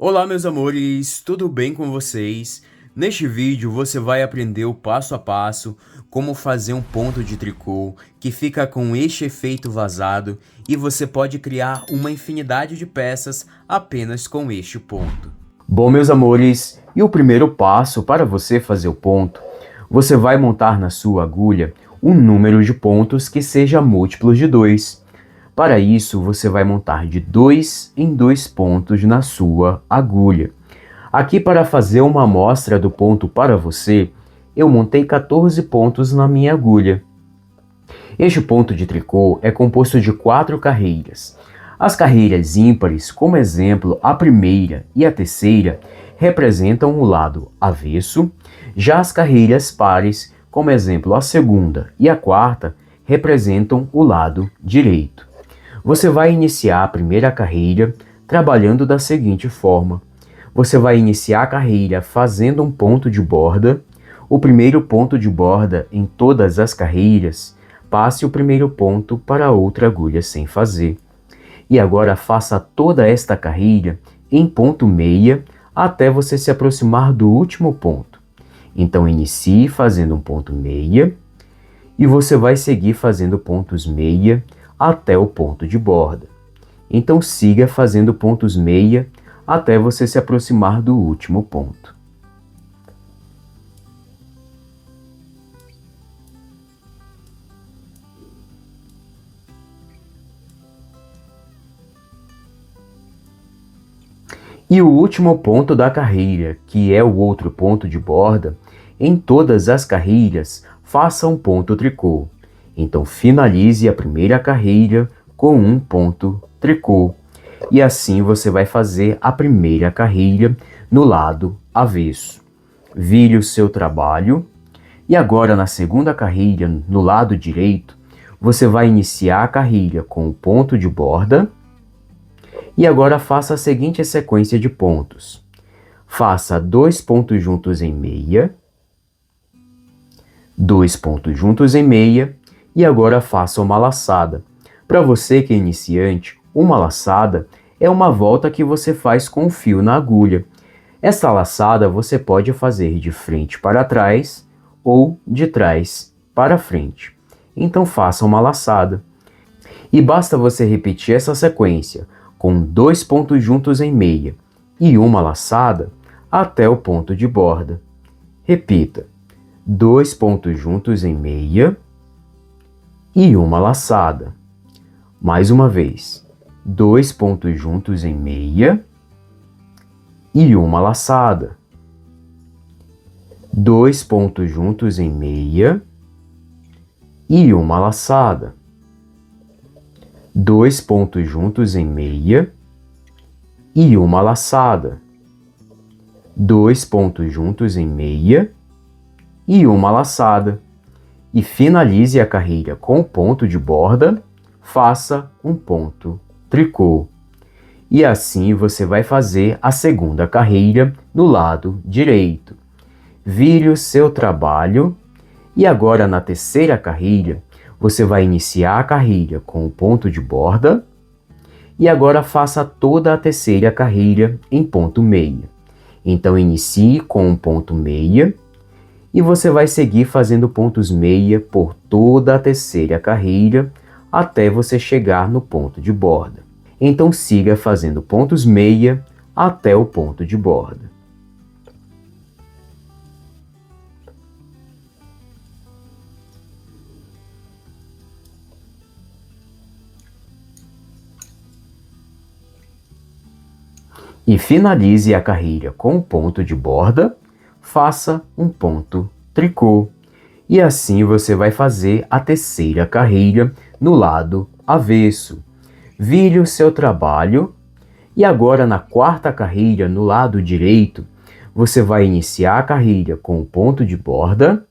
Olá, meus amores, tudo bem com vocês? Neste vídeo você vai aprender o passo a passo como fazer um ponto de tricô que fica com este efeito vazado e você pode criar uma infinidade de peças apenas com este ponto. Bom, meus amores, e o primeiro passo para você fazer o ponto, você vai montar na sua agulha um número de pontos que seja múltiplo de 2. Para isso, você vai montar de 2 em 2 pontos na sua agulha. Aqui, para fazer uma amostra do ponto para você, eu montei 14 pontos na minha agulha. Este ponto de tricô é composto de 4 carreiras. As carreiras ímpares, como exemplo, a primeira e a terceira, representam o lado avesso, já as carreiras pares, como exemplo, a segunda e a quarta, representam o lado direito. Você vai iniciar a primeira carreira trabalhando da seguinte forma. Você vai iniciar a carreira fazendo um ponto de borda. O primeiro ponto de borda em todas as carreiras, passe o primeiro ponto para outra agulha sem fazer. E agora faça toda esta carreira em ponto meia até você se aproximar do último ponto. Então inicie fazendo um ponto meia e você vai seguir fazendo pontos meia até o ponto de borda. Então siga fazendo pontos meia até você se aproximar do último ponto. E o último ponto da carreira, que é o outro ponto de borda, em todas as carreiras, faça um ponto tricô. Então finalize a primeira carreira com um ponto tricô. E assim você vai fazer a primeira carreira no lado avesso. Vire o seu trabalho. E agora na segunda carreira, no lado direito, você vai iniciar a carreira com o ponto de borda. E agora faça a seguinte sequência de pontos. Faça 2 pontos juntos em meia, 2 pontos juntos em meia, e agora faça uma laçada. Para você que é iniciante, uma laçada é uma volta que você faz com o fio na agulha. Essa laçada você pode fazer de frente para trás ou de trás para frente. Então faça uma laçada. E basta você repetir essa sequência com 2 pontos juntos em meia e uma laçada até o ponto de borda. Repita: 2 pontos juntos em meia e uma laçada. Mais uma vez, 2 pontos juntos em meia e uma laçada. 2 pontos juntos em meia e uma laçada. 2 pontos juntos em meia e uma laçada. 2 pontos juntos em meia e uma laçada. E finalize a carreira com o ponto de borda, faça um ponto tricô. E assim você vai fazer a segunda carreira no lado direito. Vire o seu trabalho e agora na terceira carreira, você vai iniciar a carreira com o ponto de borda e agora faça toda a terceira carreira em ponto meia. Então inicie com um ponto meia e você vai seguir fazendo pontos meia por toda a terceira carreira até você chegar no ponto de borda. Então siga fazendo pontos meia até o ponto de borda. E finalize a carreira com o ponto de borda, faça um ponto tricô. E assim você vai fazer a terceira carreira no lado avesso. Vire o seu trabalho e agora na quarta carreira no lado direito, você vai iniciar a carreira com o ponto de borda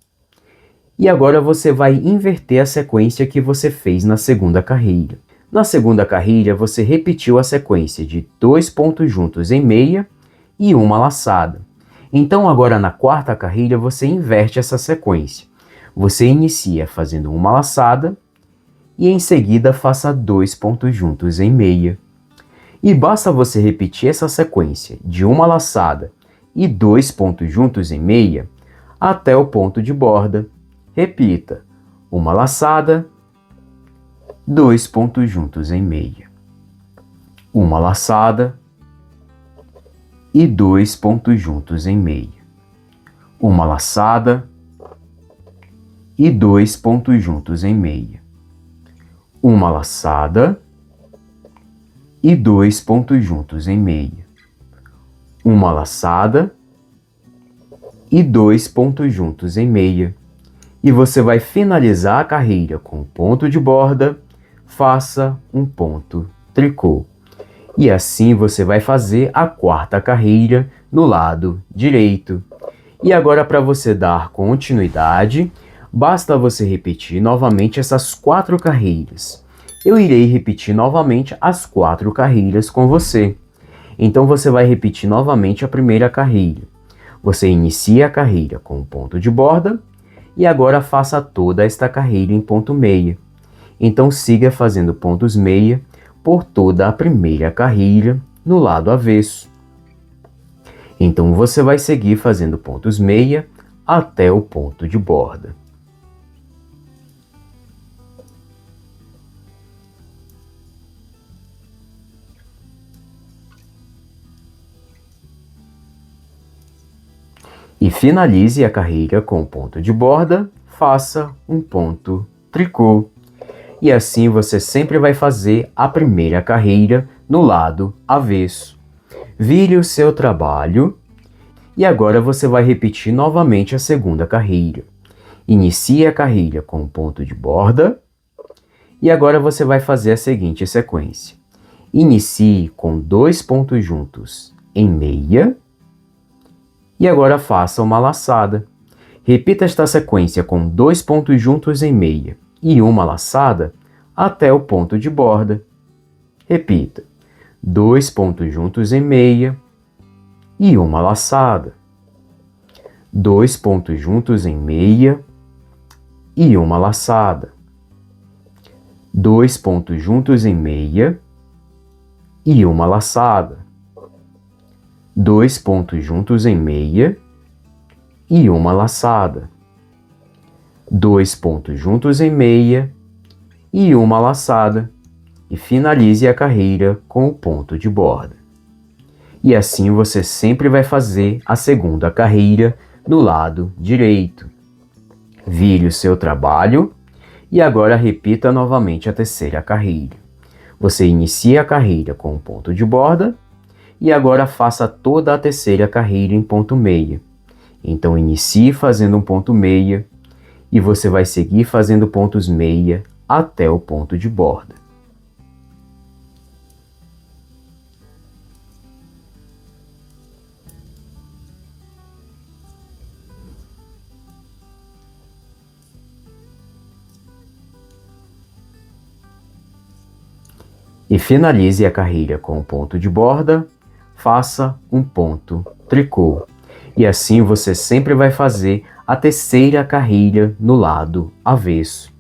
e agora você vai inverter a sequência que você fez na segunda carreira. Na segunda carreira, você repetiu a sequência de 2 pontos juntos em meia e uma laçada. Então agora na quarta carreira você inverte essa sequência. Você inicia fazendo uma laçada e em seguida faça 2 pontos juntos em meia. E basta você repetir essa sequência de uma laçada e 2 pontos juntos em meia até o ponto de borda. Repita: uma laçada, 2 pontos juntos em meia. Uma laçada e 2 pontos juntos em meia. Uma laçada e 2 pontos juntos em meia. Uma laçada e 2 pontos juntos em meia. Uma laçada e 2 pontos juntos em meia. E você vai finalizar a carreira com o ponto de borda, faça um ponto tricô. E assim você vai fazer a quarta carreira no lado direito. E agora, para você dar continuidade, basta você repetir novamente essas 4 carreiras. Eu irei repetir novamente as 4 carreiras com você. Então você vai repetir novamente a primeira carreira. Você inicia a carreira com um ponto de borda e agora faça toda esta carreira em ponto meia. Então siga fazendo pontos meia por toda a primeira carreira no lado avesso. Então você vai seguir fazendo pontos meia até o ponto de borda. E finalize a carreira com o ponto de borda, faça um ponto tricô. E assim você sempre vai fazer a primeira carreira no lado avesso. Vire o seu trabalho e agora você vai repetir novamente a segunda carreira. Inicie a carreira com o ponto de borda e agora você vai fazer a seguinte sequência. Inicie com 2 pontos juntos em meia e agora faça uma laçada. Repita esta sequência com 2 pontos juntos em meia e uma laçada até o ponto de borda. Repita: 2 pontos juntos em meia e uma laçada. 2 pontos juntos em meia e uma laçada. 2 pontos juntos em meia e uma laçada. 2 pontos juntos em meia e uma laçada. 2 pontos juntos em meia e uma laçada. E finalize a carreira com o ponto de borda. E assim você sempre vai fazer a segunda carreira no lado direito. Vire o seu trabalho e agora repita novamente a terceira carreira. Você inicia a carreira com o ponto de borda e agora faça toda a terceira carreira em ponto meia. Então inicie fazendo um ponto meia e você vai seguir fazendo pontos meia até o ponto de borda. E finalize a carreira com o ponto de borda, faça um ponto tricô. E assim você sempre vai fazer a terceira carreira no lado avesso.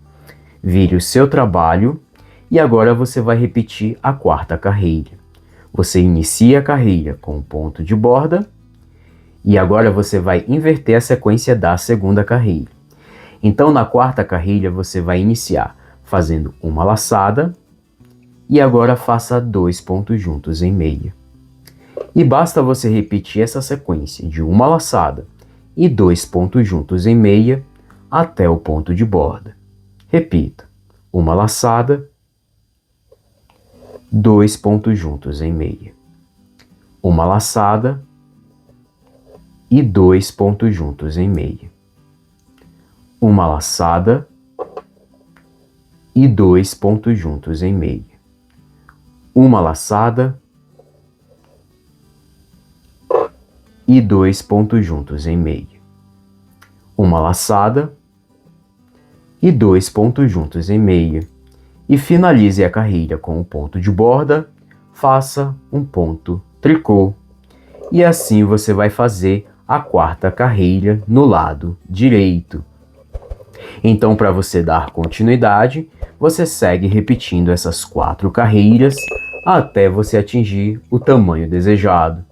Vire o seu trabalho e agora você vai repetir a quarta carreira. Você inicia a carreira com o ponto de borda e agora você vai inverter a sequência da segunda carreira. Então na quarta carreira você vai iniciar fazendo uma laçada e agora faça 2 pontos juntos em meia. E basta você repetir essa sequência de uma laçada e 2 pontos juntos em meia até o ponto de borda. Repita: uma laçada, 2 pontos juntos em meia. Uma laçada e 2 pontos juntos em meia. Uma laçada e 2 pontos juntos em meia. Uma laçada e 2 pontos juntos em meia. Uma laçada e 2 pontos juntos em meia. E finalize a carreira com o ponto de borda, faça um ponto tricô. E assim você vai fazer a quarta carreira no lado direito. Então, para você dar continuidade, você segue repetindo essas 4 carreiras até você atingir o tamanho desejado.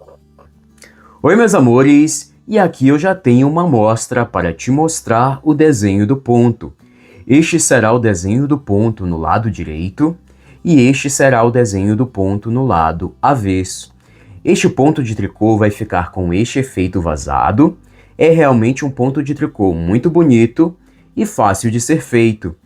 Oi, meus amores, e aqui eu já tenho uma amostra para te mostrar o desenho do ponto. Este será o desenho do ponto no lado direito e este será o desenho do ponto no lado avesso. Este ponto de tricô vai ficar com este efeito vazado. É realmente um ponto de tricô muito bonito e fácil de ser feito.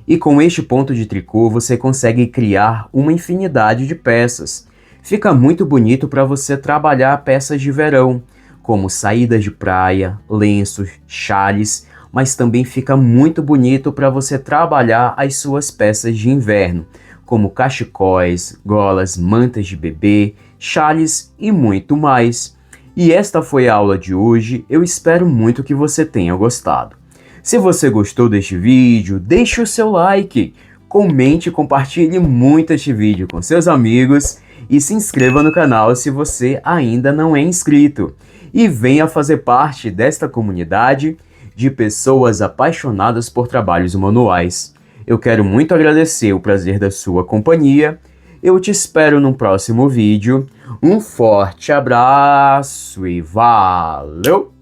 E com este ponto de tricô você consegue criar uma infinidade de peças. Fica muito bonito para você trabalhar peças de verão, como saídas de praia, lenços, xales, mas também fica muito bonito para você trabalhar as suas peças de inverno, como cachecóis, golas, mantas de bebê, xales e muito mais. E esta foi a aula de hoje, eu espero muito que você tenha gostado. Se você gostou deste vídeo, deixe o seu like, comente e compartilhe muito este vídeo com seus amigos e se inscreva no canal se você ainda não é inscrito. E venha fazer parte desta comunidade de pessoas apaixonadas por trabalhos manuais. Eu quero muito agradecer o prazer da sua companhia. Eu te espero no próximo vídeo. Um forte abraço e valeu!